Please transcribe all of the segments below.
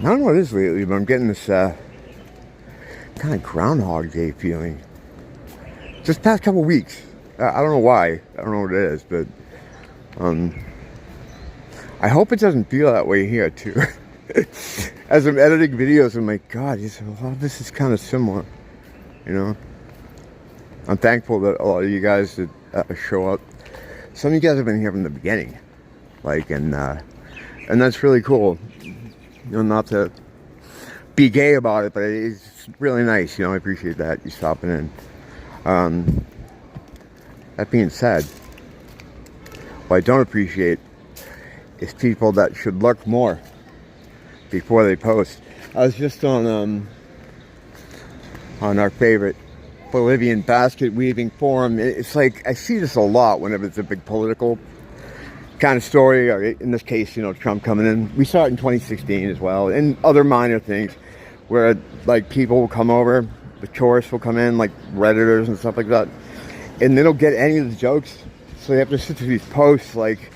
I don't know what it is lately, but I'm getting this kind of Groundhog Day feeling. Just past couple weeks. I don't know why. I don't know what it is, but I hope it doesn't feel that way here too. As I'm editing videos, I'm like, God, a lot of this is kind of similar, you know. I'm thankful that a lot of you guys that show up. Some of you guys have been here from the beginning, like, and that's really cool. You know, not to be gay about it, but it's really nice. You know, I appreciate that you stopping in. That being said, what I don't appreciate is people that should lurk more before they post. I was just on our favorite Bolivian basket weaving forum. It's like, I see this a lot whenever it's a big political kind of story, or in this case, you know, Trump coming in. We saw it in 2016 as well, and other minor things where, like, people will come over, the tourists will come in, like Redditors and stuff like that, and they don't get any of the jokes, so they have to sit through these posts like,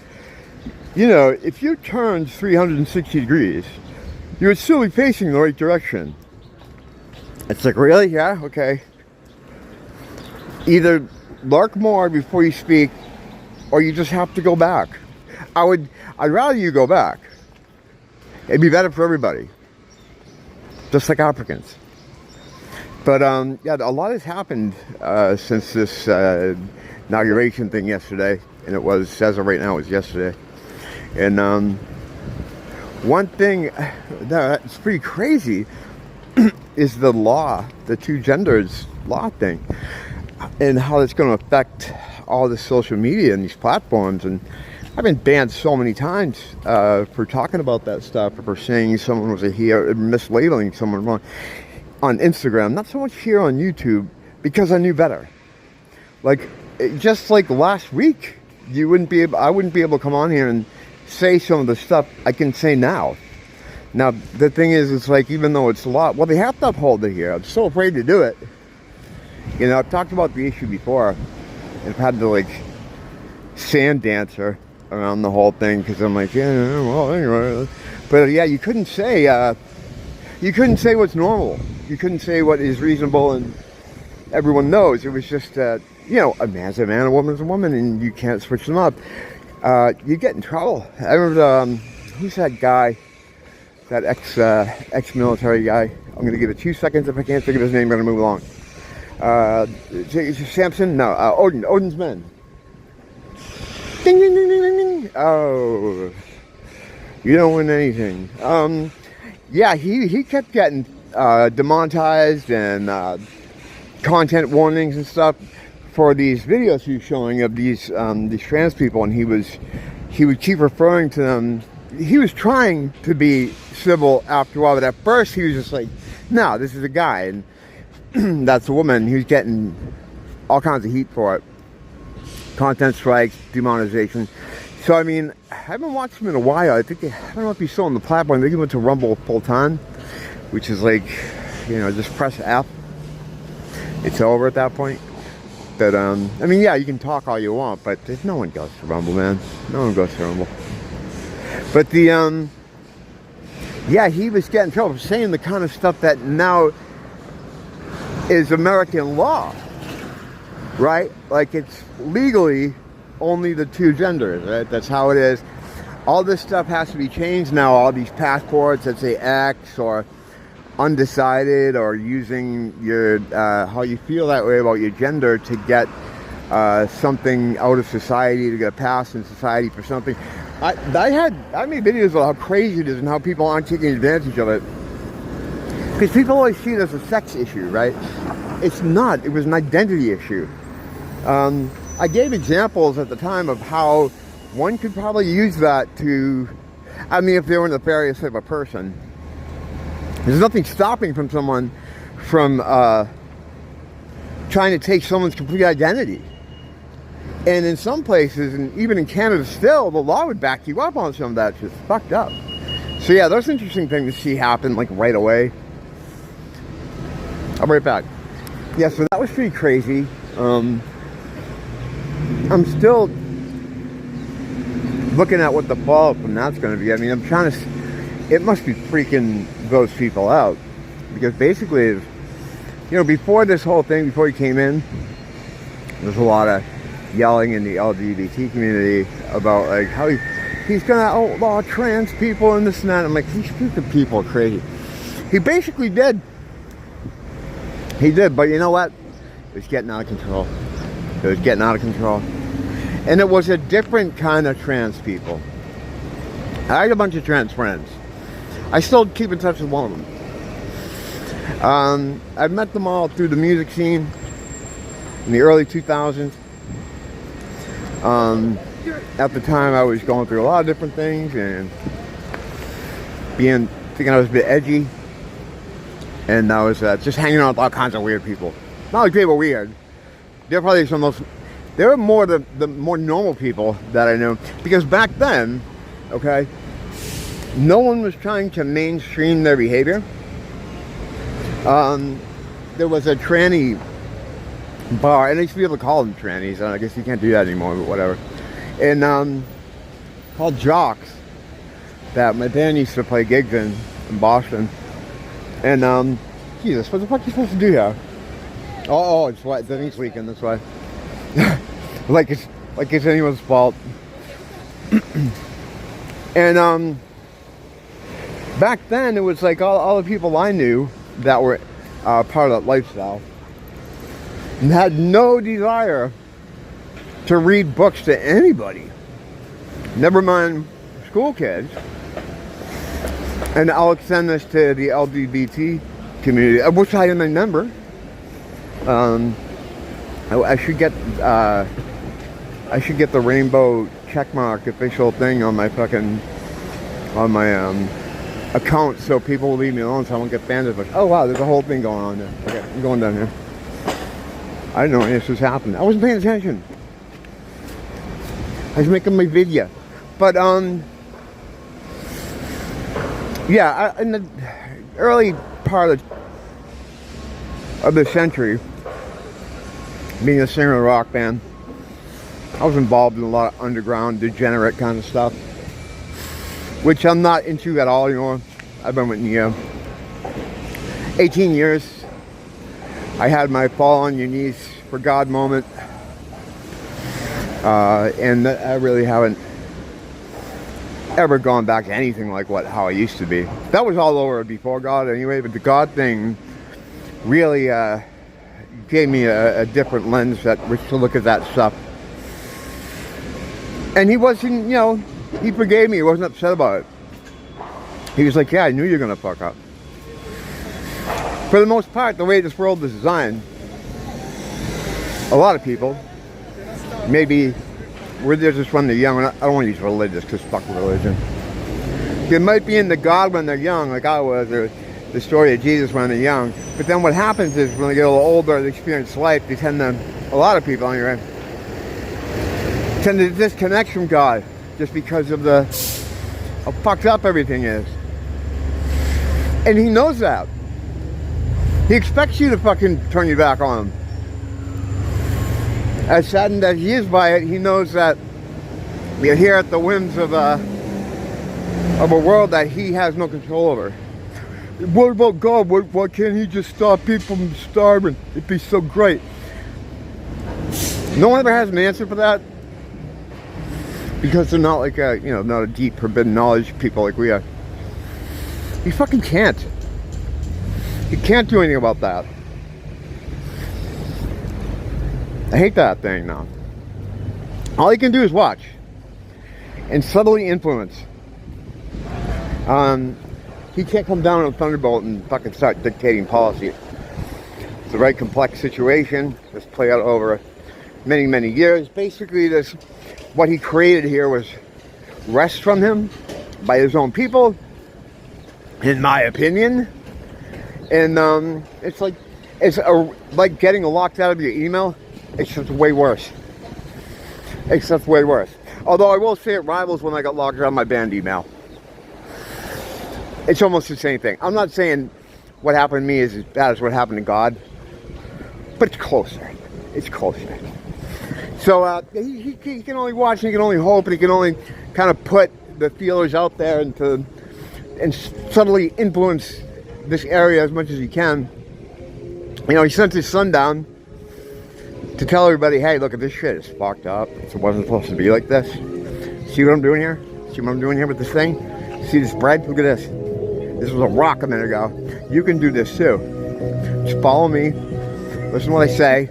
you know, if you turned 360 degrees, you would still be facing the right direction. It's like, really? Yeah, okay. Either lurk more before you speak, or you just have to go back. I'd rather you go back. It'd be better for everybody. Just like applicants. But yeah, a lot has happened since this inauguration thing yesterday, and it was, as of right now, it was yesterday. And one thing that's pretty crazy is the law, the two genders law thing, and how it's going to affect all the social media and these platforms. And I've been banned so many times for talking about that stuff, or for saying someone was a hero, mislabeling someone wrong on Instagram. Not so much here on YouTube, because I knew better. Like, just like last week, I wouldn't be able to come on here and say some of the stuff I can say now. Now, the thing is, it's like, even though it's a lot, well, they have to uphold it here. I'm so afraid to do it. You know, I've talked about the issue before, and I've had to, like, sand dancer around the whole thing, because I'm like, yeah, well, anyway. But yeah, you couldn't say what's normal. You couldn't say what is reasonable and everyone knows. It was just, you know, a man's a man, a woman's a woman, and you can't switch them up. You get in trouble. I remember, who's that guy? That ex-military guy. I'm going to give it 2 seconds. If I can't think of his name, I'm going to move along. Samson? No, Odin's Men. Ding, ding, ding, ding, ding, ding. Oh, you don't win anything. Yeah, he kept getting demonetized and content warnings and stuff for these videos he was showing of these trans people, and he would keep referring to them. He was trying to be civil after a while, but at first he was just like, no, this is a guy, and that's a woman. He was getting all kinds of heat for it. Content strikes, demonetization. So, I mean, I haven't watched him in a while. I don't know if he's still on the platform. I think he went to Rumble full time, which is like, you know, just press F. It's over at that point. But, I mean, yeah, you can talk all you want, but no one goes to Rumble, man. No one goes to Rumble. But yeah, he was getting in trouble for saying the kind of stuff that now is American law, right? Like, it's legally only the two genders, right? That's how it is. All this stuff has to be changed now. All these passports that say X or undecided, or using your how you feel that way about your gender to get something out of society, to get a pass in society for something. I made videos about how crazy it is and how people aren't taking advantage of it, because people always see it as a sex issue, right? It's not. It was an identity issue. I gave examples at the time of how one could probably use that to, I mean, if they were a nefarious type of person. There's nothing stopping someone from trying to take someone's complete identity. And in some places, and even in Canada still, the law would back you up on some of that. It's just fucked up. So yeah, those interesting things to see happen, like, right away. I'll be right back. Yeah, so that was pretty crazy. I'm still looking at what the fallout from that's going to be. I mean, I'm trying to, it must be freaking those people out. Because basically, you know, before this whole thing, before he came in, there's a lot of yelling in the LGBT community about like how he's gonna outlaw trans people and this and that. I'm like, these stupid people are crazy. He basically did. He did, but you know what? It was getting out of control. It was getting out of control. And it was a different kind of trans people. I had a bunch of trans friends. I still keep in touch with one of them. I've met them all through the music scene in the early 2000s. At the time, I was going through a lot of different things and thinking I was a bit edgy. And I was just hanging out with all kinds of weird people. Not like they were weird. They're probably some of those. They were more the more normal people that I knew. Because back then, okay, no one was trying to mainstream their behavior. There was a tranny bar, and I used to be able to call them trannies. I guess you can't do that anymore, but whatever. And called Jocks, that my band used to play gigs in Boston. And Jesus, what the fuck are you supposed to do here? Oh, it's wet. The thing's leaking. That's why. like it's anyone's fault. And back then it was like all the people I knew that were part of that lifestyle and had no desire to read books to anybody. Never mind school kids. And I'll extend this to the LGBT community, of which I am a member. I should get the rainbow checkmark official thing on my account, so people will leave me alone, so I won't get banned as much. Oh wow, there's a whole thing going on there. Okay, I'm going down here. I didn't know this was happening. I wasn't paying attention. I was making my video, but yeah, in the early part of the century, being a singer in a rock band, I was involved in a lot of underground, degenerate kind of stuff, which I'm not into at all anymore. I've been with Neo 18 years. I had my fall on your knees for God moment, and I really haven't ever gone back to anything like how I used to be. That was all over before God anyway, but the God thing really gave me a different lens to look at that stuff. And he wasn't, you know, he forgave me. He wasn't upset about it. He was like, yeah, I knew you were gonna fuck up. For the most part, the way this world is designed, a lot of people, maybe religious when they're young. I don't want to use religious because fuck religion. They might be into God when they're young, like I was, or the story of Jesus when they're young. But then what happens is when they get a little older, they experience life, they tend to, a lot of people anyway, tend to disconnect from God just because of how fucked up everything is. And he knows that. He expects you to fucking turn your back on him. As saddened as he is by it, he knows that we are here at the whims of a world that he has no control over. What about God? Why can't he just stop people from starving? It'd be so great. No one ever has an answer for that, because they're not like not a deep forbidden knowledge people like we are. He fucking can't. He can't do anything about that. I hate that thing now. All he can do is watch and subtly influence. He can't come down on a thunderbolt and fucking start dictating policy. It's a very complex situation that's played out over many, many years. Basically, what he created here was wrest from him by his own people, in my opinion. And it's like getting locked out of your email. It's just way worse. It's just way worse. Although I will say it rivals when I got locked out of my band email. It's almost the same thing. I'm not saying what happened to me is as bad as what happened to God, but it's closer. It's closer. So he can only watch, and he can only hope, and he can only kind of put the feelers out there and to and subtly influence this area as much as he can. You know, he sent his son down to tell everybody, hey, look at this shit, it's fucked up. It wasn't supposed to be like this. See what I'm doing here? See what I'm doing here with this thing? See this bread? Look at this. This was a rock a minute ago. You can do this too. Just follow me. Listen to what I say.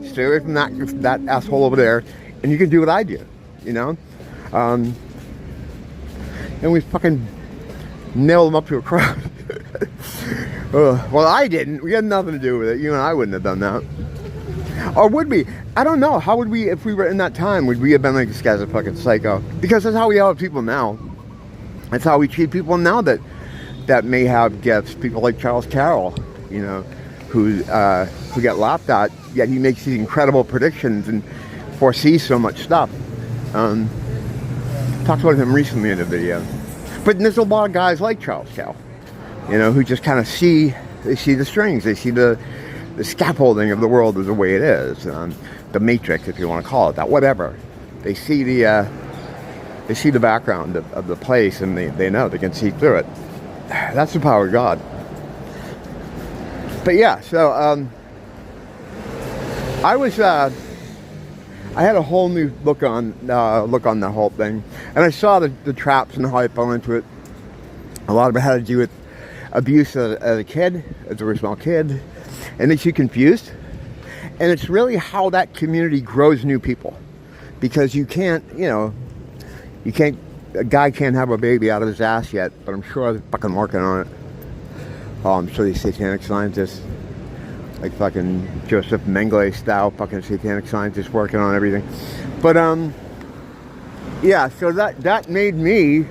Stay away from that asshole over there. And you can do what I do, you know? And we fucking nailed him up to a cross. Well, I didn't. We had nothing to do with it. You and I wouldn't have done that. Or would we? I don't know. How would we, if we were in that time, would we have been like, this guy's a fucking psycho? Because that's how we are with people now. That's how we treat people now that may have gifts. People like Charles Carroll, you know, who get laughed at, yet he makes these incredible predictions and foresees so much stuff. Talked about him recently in a video. But there's a lot of guys like Charles Carroll, you know, who just kind of see the strings, they see the scaffolding of the world as the way it is, the matrix, if you want to call it that, whatever. They see the background of the place, and they know they can see through it. That's the power of God. But yeah, so I had a whole new look on the whole thing, and I saw the traps and how I fell into it. A lot of it had to do with abuse as a kid, as a very small kid. It makes you confused, and it's really how that community grows new people, because you can't, a guy can't have a baby out of his ass yet, but I'm sure they're fucking working on it. Oh, I'm sure these satanic scientists, like fucking Joseph Mengele style fucking satanic scientists, working on everything. But yeah, so that made me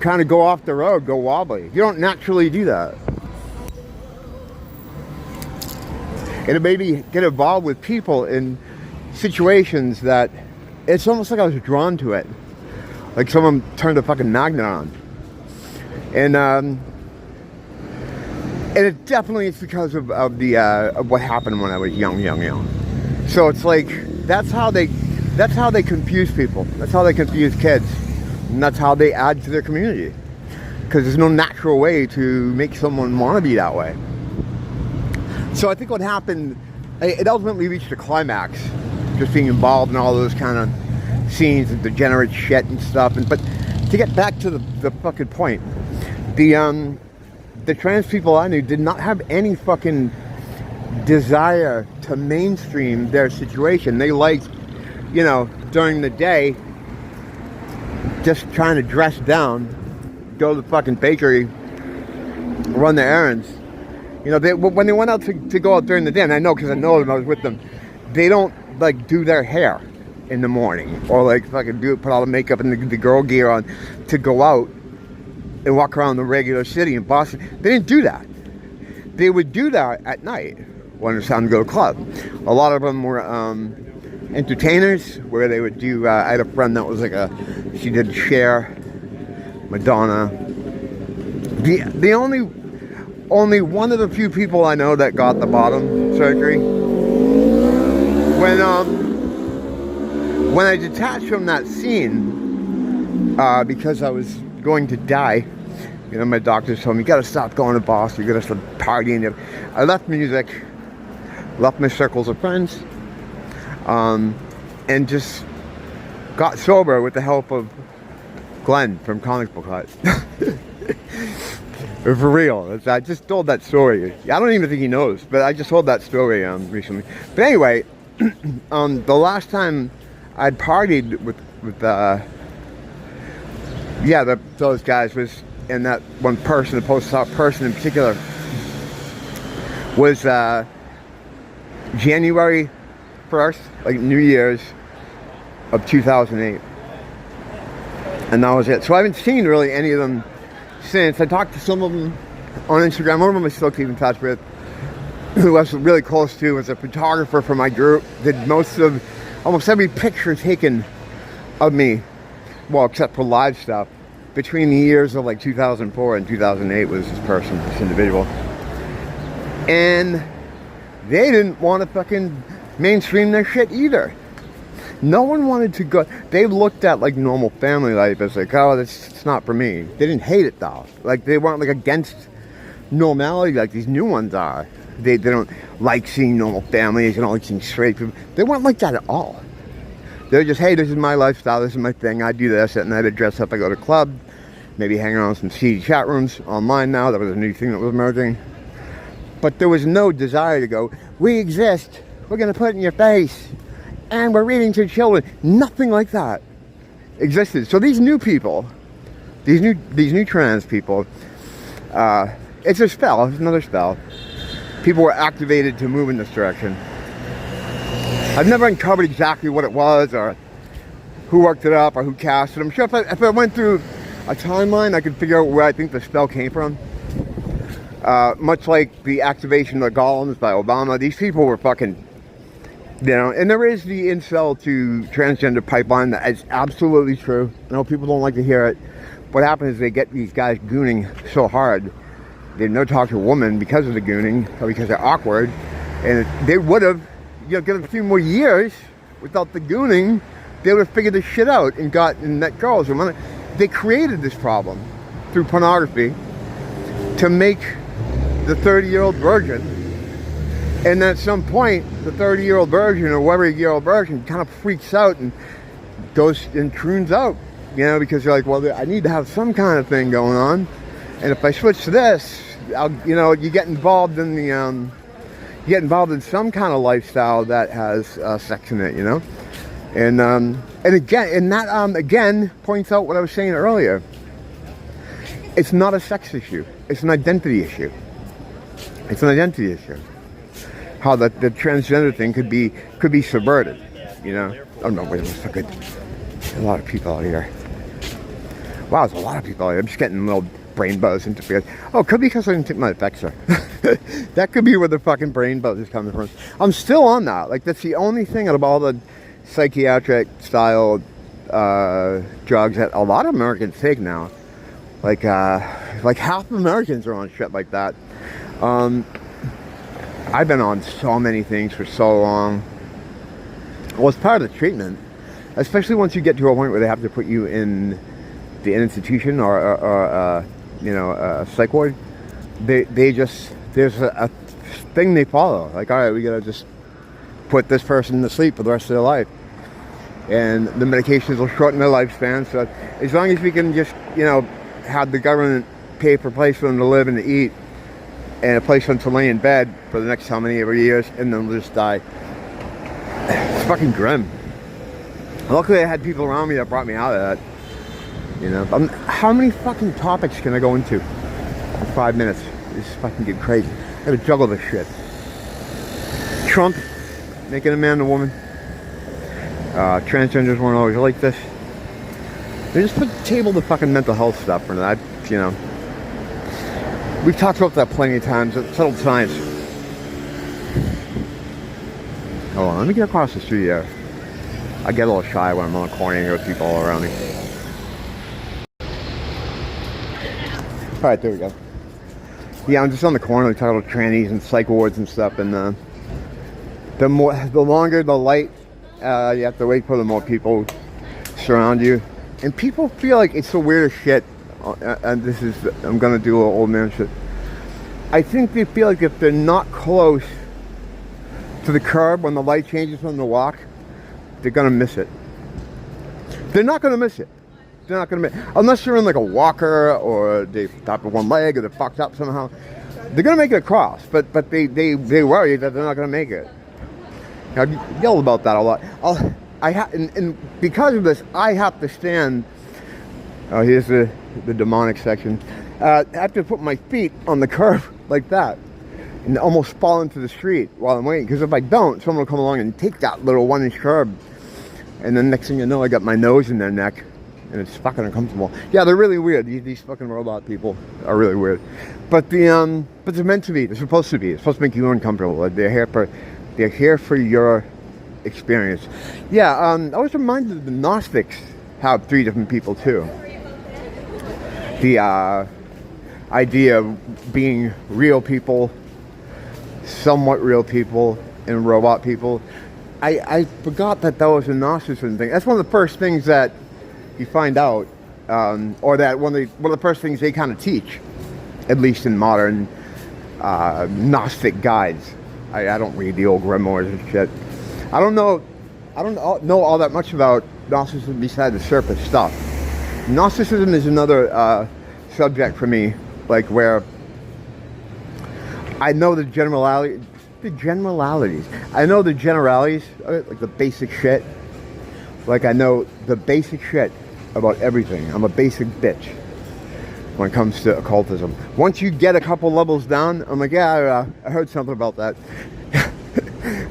kind of go off the road, go wobbly. You don't naturally do that. And it made me get involved with people in situations that it's almost like I was drawn to it. Like someone turned a fucking magnet on. And it definitely is because of what happened when I was young. So it's like, that's how they confuse people. That's how they confuse kids. And that's how they add to their community. Because there's no natural way to make someone want to be that way. So I think what happened, it ultimately reached a climax, just being involved in all those kind of scenes and degenerate shit and stuff. But to get back to the fucking point, the trans people I knew did not have any fucking desire to mainstream their situation. They liked, during the day, just trying to dress down, go to the fucking bakery, run their errands. When they went out to go out during the day, and I know because I know them, I was with them, they don't like do their hair in the morning or like fucking put all the makeup and the girl gear on to go out and walk around the regular city in Boston. They didn't do that. They would do that at night when it was time to go to a club. A lot of them were entertainers, where they would do, I had a friend that was like she did Cher, Madonna. The only one of the few people I know that got the bottom surgery. When I detached from that scene, because I was going to die, my doctors told me, you gotta stop going to Boston, you gotta stop partying. I left music, left my circles of friends, and just got sober with the help of Glenn from Comic Book Hut. For real. I just told that story. I don't even think he knows, but I just told that story recently. But anyway, the last time I'd partied with those guys was, and that one person, the post-op person in particular, was January 1st, like New Year's of 2008. And that was it. So I haven't seen really any of them since. I talked to some of them on Instagram. One of them I still keep in touch with, who I was really close to, was a photographer for my group. Did almost every picture taken of me, well, except for live stuff, between the years of like 2004 and 2008 was this individual. And they didn't want to fucking mainstream their shit either. No one wanted to go. They looked at like normal family life as like, oh, it's not for me. They didn't hate it though. Like they weren't like against normality like these new ones are. They don't like seeing normal families. They don't like seeing straight people. They weren't like that at all. They're just, hey, this is my lifestyle. This is my thing. I do this at night. I dress up. I go to club. Maybe hang around some seedy chat rooms online now. That was a new thing that was emerging. But there was no desire to go, we exist. We're going to put it in your face. And we're reading to children. Nothing like that existed. So these new people, these new trans people, it's a spell. It's another spell. People were activated to move in this direction. I've never uncovered exactly what it was or who worked it up or who cast it. I'm sure if I went through a timeline, I could figure out where I think the spell came from. Much like the activation of the golems by Obama, these people were fucking, you know, and there is the incel to transgender pipeline that is absolutely true. I know people don't like to hear it. What happens is they get these guys gooning so hard, they no talk to a woman because of the gooning, or because they're awkward, and they would have, you know, given a few more years without the gooning, they would have figured this shit out and met girls. And they created this problem through pornography to make the 30-year-old virgin. And then at some point, the 30-year-old virgin or whatever-year-old virgin kind of freaks out and goes and croons out, you know, because you're like, well, I need to have some kind of thing going on. And if I switch to this, you know, you get involved in some kind of lifestyle that has sex in it, you know. And that again points out what I was saying earlier. It's not a sex issue. It's an identity issue. It's an identity issue. How the transgender thing could be subverted, you know. Oh no, wait a minute, good. A lot of people out here. Wow, there's a lot of people out here. I'm just getting a little brain buzz into it. Oh, it could be because I didn't take my Effexor. That could be where the fucking brain buzz is coming from. I'm still on that. Like, that's the only thing out of all the psychiatric style drugs that a lot of Americans take now. Like half of Americans are on shit like that. I've been on so many things for so long. Well, it's part of the treatment, especially once you get to a point where they have to put you in the institution or you know, a psych ward. They just, there's a thing they follow. Like, all right, we gotta just put this person to sleep for the rest of their life, and the medications will shorten their lifespan. So as long as we can just, you know, have the government pay for a place for them to live and to eat, and a place for them to lay in bed for the next how many ever years, and then they'll just die. It's fucking grim. Luckily, I had people around me that brought me out of that. You know, how many fucking topics can I go into in 5 minutes? This is fucking getting crazy. I gotta juggle this shit. Trump making a man a woman. Transgenders weren't always like this. They just put the table to fucking mental health stuff for that, you know. We've talked about that plenty of times. It's settled science. Hold on, let me get across the street here. I get a little shy when I'm on the corner and there's people all around me. Alright, there we go. Yeah, I'm just on the corner. We talk about trannies and psych wards and stuff, and the longer the light you have to wait for, the more people surround you. And people feel like it's the weirdest shit. And this is, I'm gonna do a little old man shit. I think they feel like if they're not close to the curb when the light changes from the walk, they're gonna miss it. They're not gonna miss it. They're not gonna miss it. Unless you're in like a walker, or they stop with one leg, or they're fucked up somehow. They're gonna make it across, but they worry that they're not gonna make it. I yell about that a lot. And because of this, I have to stand. Oh, here's the demonic section. I have to put my feet on the curb like that and almost fall into the street while I'm waiting. Because if I don't, someone will come along and take that little 1-inch curb. And then next thing you know, I got my nose in their neck. And it's fucking uncomfortable. Yeah, they're really weird. These fucking robot people are really weird. But they're meant to be. They're supposed to be. It's supposed to make you uncomfortable. They're here for your experience. Yeah, I was reminded that the Gnostics have 3 different people too. The idea of being real people, somewhat real people, and robot people. I forgot that was a Gnosticism thing. That's one of the first things that you find out, or that one of the first things they kind of teach, at least in modern Gnostic guides. I don't read the old grimoires and shit. I don't know all that much about Gnosticism besides the surface stuff. Gnosticism is another subject for me, like where I know the generalities. I know the generalities, like the basic shit. Like I know the basic shit about everything. I'm a basic bitch when it comes to occultism. Once you get a couple levels down, I'm like, yeah, I heard something about that.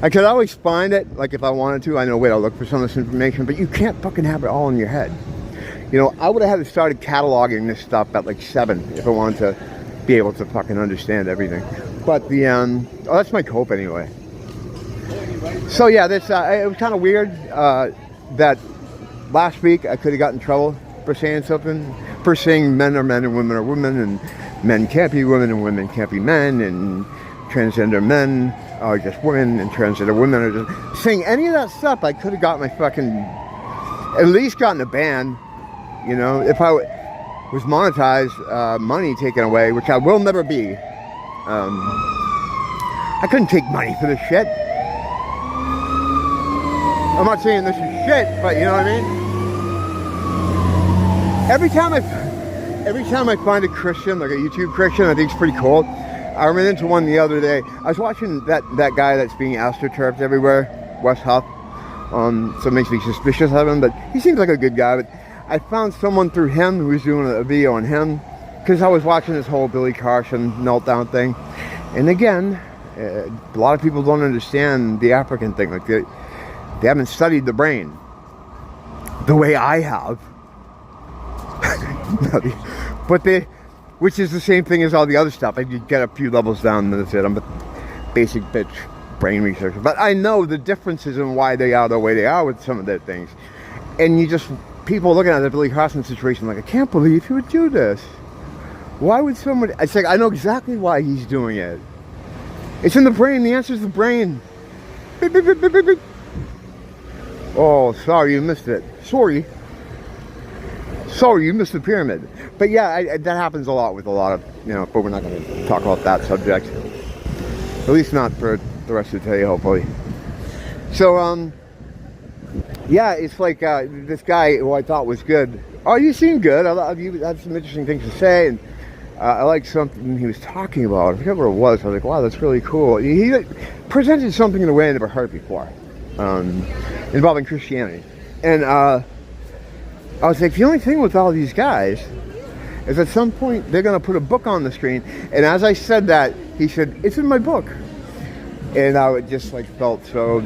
I could always find it, like if I wanted to. I know, wait, I'll look for some of this information, but you can't fucking have it all in your head. You know, I would have had to started cataloging this stuff at like 7 if I wanted to be able to fucking understand everything. But the, that's my cope anyway. So yeah, this, it was kind of weird that last week I could have gotten in trouble for saying something, for saying men are men and women are women, and men can't be women and women can't be men, and transgender men are just women and transgender women are just... Saying any of that stuff, I could have got my fucking... At least gotten a ban, you know, if I was monetized, money taken away, which I will never be. I couldn't take money for this shit. I'm not saying this is shit, but you know what I mean? Every time I find a Christian, like a YouTube Christian, I think it's pretty cool. I ran into one the other day. I was watching that guy that's being astroturfed everywhere, Wes Huff. So it makes me suspicious of him, but he seems like a good guy. But I found someone through him who was doing a video on him, because I was watching this whole Billy Carson meltdown thing. And again, a lot of people don't understand the African thing. Like they haven't studied the brain the way I have. But which is the same thing as all the other stuff. I just get a few levels down and that's it. I'm a basic bitch brain researcher. But I know the differences in why they are the way they are with some of their things. And you just, people looking at the Billy Carson situation like, I can't believe he would do this. Why would someone... It's like, I know exactly why he's doing it. It's in the brain. The answer is the brain. Beep, beep, beep, beep, beep, beep. Oh, sorry, you missed it. Sorry, you missed the pyramid. But yeah, that happens a lot with a lot of, you know, but we're not going to talk about that subject. At least not for the rest of the day, hopefully. So, yeah, it's like this guy who I thought was good. Oh, you seem good. You had some interesting things to say, and I liked something he was talking about. I forget what it was. I was like, wow, that's really cool. He presented something in a way I never heard before, involving Christianity. And I was like, the only thing with all these guys is at some point they're going to put a book on the screen. And as I said that, he said, it's in my book. And I just like felt so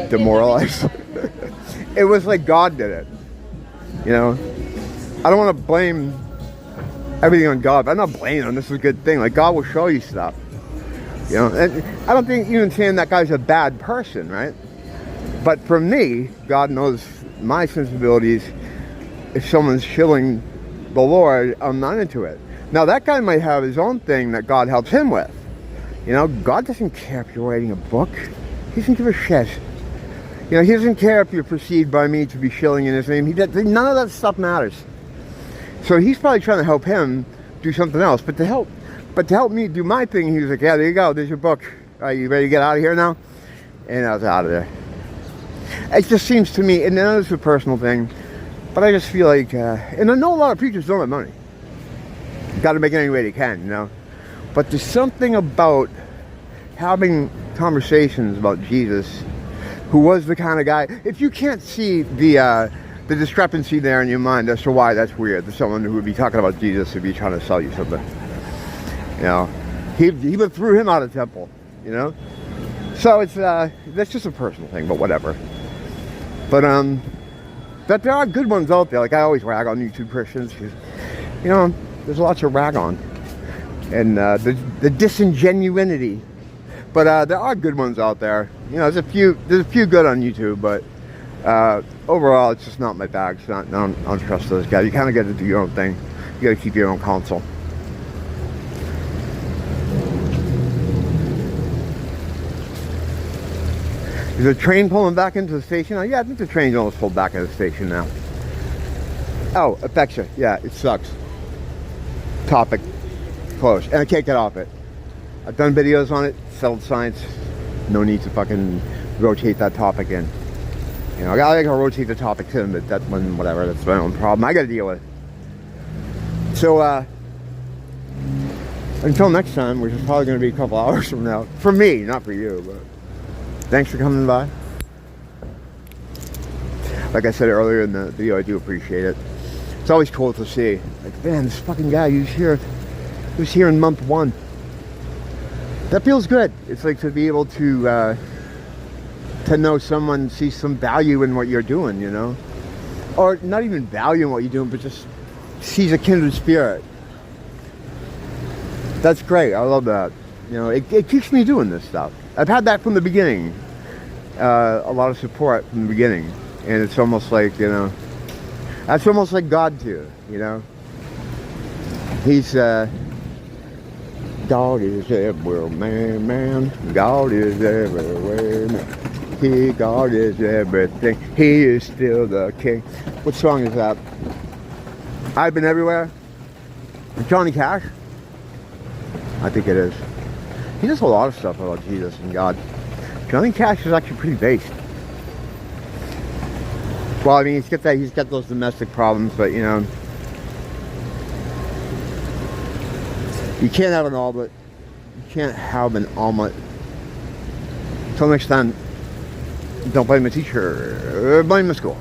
demoralized. It was like God did it. You know, I don't want to blame everything on God, but I'm not blaming him. This is a good thing. Like, God will show you stuff. You know, and I don't think even saying that guy's a bad person, right? But for me, God knows my sensibilities. If someone's shilling the Lord, I'm not into it. Now, that guy might have his own thing that God helps him with. You know, God doesn't care if you're writing a book. He doesn't give a shit. You know, he doesn't care if you're perceived by me to be shilling in his name. None of that stuff matters. So he's probably trying to help him do something else. But to help me do my thing, he was like, yeah, there you go. There's your book. All right, you ready to get out of here now? And I was out of there. It just seems to me, and I know it's a personal thing, but I just feel like, and I know a lot of preachers don't have money. Got to make it any way they can, you know. But there's something about having conversations about Jesus, who was the kind of guy. If you can't see the discrepancy there in your mind as to why that's weird, there's someone who would be talking about Jesus who'd be trying to sell you something. You know, he threw him out of the temple. You know, so it's that's just a personal thing, but whatever. But that there are good ones out there. Like I always rag on YouTube Christians because, you know, there's lots to rag on, and the disingenuity. But there are good ones out there. You know, there's a few good on YouTube, but overall, it's just not my bag. It's not. I don't trust those guys. You kind of got to do your own thing. You got to keep your own counsel. Is the train pulling back into the station? Oh, yeah, I think the train's almost pulled back into the station now. Oh, affects you. Yeah, it sucks. Topic closed. And I can't get off it. I've done videos on it, settled science. No need to fucking rotate that topic in. You know, I gotta rotate the topic to them, but that one, whatever, that's my own problem. I gotta deal with it. So, until next time, which is probably gonna be a couple hours from now. For me, not for you, but thanks for coming by. Like I said earlier in the video, I do appreciate it. It's always cool to see. Like, man, this fucking guy, he was here in month 1. That feels good. It's like to be able to know someone sees some value in what you're doing, you know? Or not even value in what you're doing, but just sees a kindred spirit. That's great. I love that. You know, it keeps me doing this stuff. I've had that from the beginning. A lot of support from the beginning. And it's almost like, you know, that's almost like God too, you know? He's, God is everywhere, man. God is everywhere, man. God is everything. He is still the king. What song is that? I've Been Everywhere? Johnny Cash? I think it is. He does a lot of stuff about Jesus and God. Johnny Cash is actually pretty based. Well, I mean, he's got those domestic problems, but you know, you can't have an omelet. You can't have an omelet. Until next time, don't blame the teacher, blame the school.